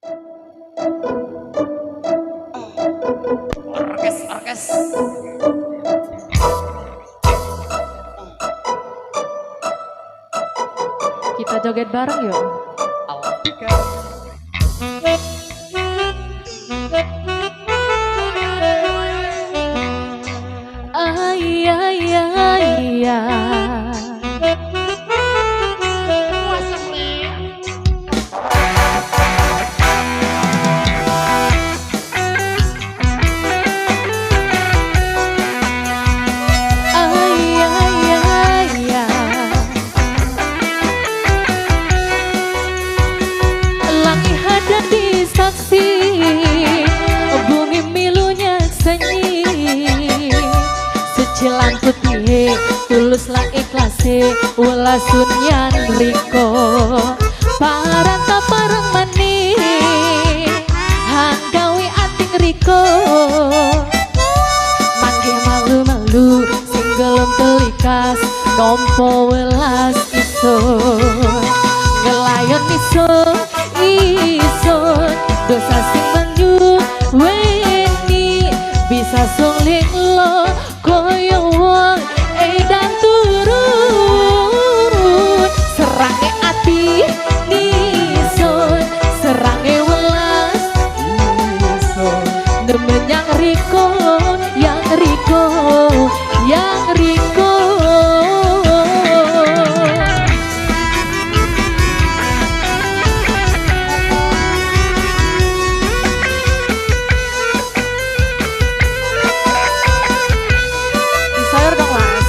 Orkes, orkes. Kita joget bareng yuk. Altika. Ay, ay, ay, ay. Ay, ay, ay, ay. Langit ada di saksi, bumi milunya senyi. Suci lampu putih, tuluslah ikhlase, walasun yang riko. Parang kaparang mani, hanggawi ating riko. Manggih malu-malu, singgelum telikas, nompo welas iso. Ngelayon iso, iso, dosa sing menyu weni, bisa suling lo koyo wong edan turun. Serange ati nison, serange welas nison, nemen yang riko, yang riko, yang riko. Sayur dong mas.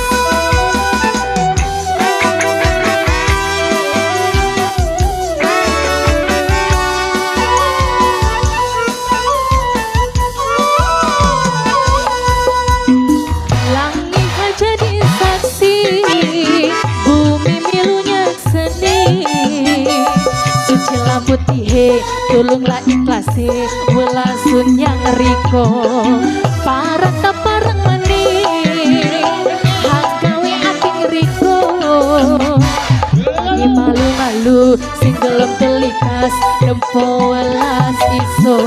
Langit jadi saksi, bumi milunya seni. Suci lampu tihe, tulunglah ikhlase, welasun yang riko. Parang kaparang mani, hagawe ating riko. Lagi malu-malu, sing gelem telikas, nempo welas iso.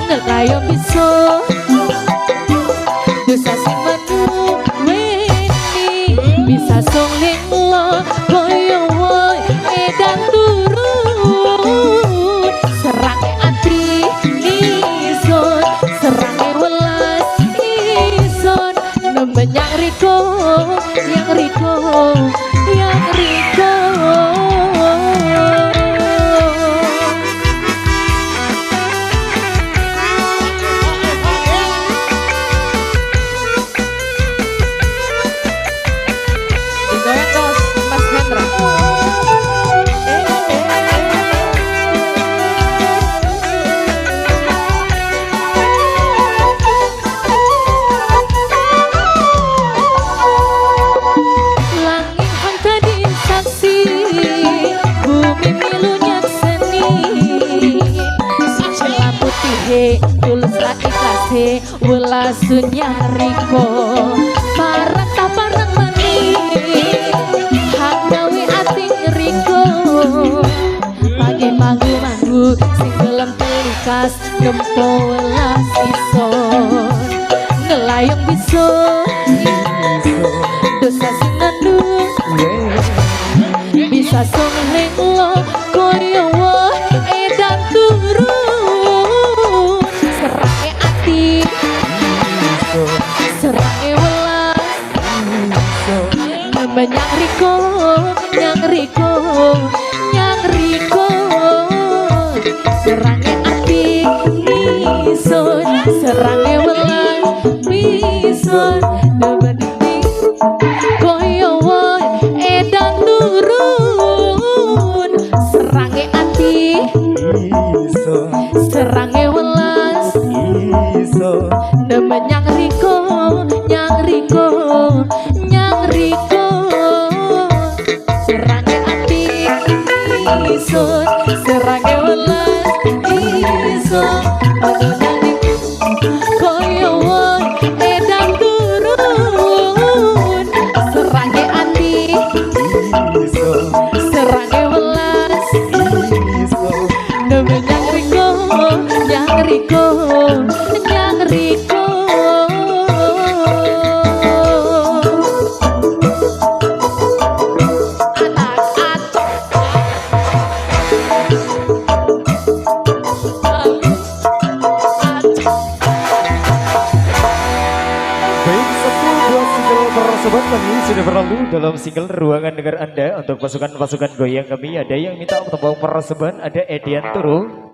Ngelayo biso, dosa sing menu weni, bisa suling lo koyo woi edan turun. Serange ati nison, serange welas ison, nemen yang riko, yang riko, yang riko. Digoyang dos, Mas Hendra. Langit hang tadi saksi, bumi milunya seni. Suci lampu tihe, tuluslah ikhlase, welasun yang riko. Parang kaparang mani, hanggawe ating riko. Pagi manggu-manggu, sing gelem telikas, nempo welas ison. Ngelayong biso, dosa sing ngandung, bisa suling lo koyo woh edan turun. Serange ati, serange welas, nemen yang riko, yang riko, yang riko. Serange ati nison, serange welas bison, nemen ini koyo woh edan turun. Serange ati, serange welas, nemen yang riko, yang riko, yang riko. Serange ati ison, serange welas ison, nemen yang riko, koyo wong edan turun. riko, nyang riko. Baik, satu dua single persobat kami sudah berlalu dalam single Ruangan Dengar Anda. Untuk pasukan-pasukan goyang kami ada yang minta tembang persoban, ada Edian Turu.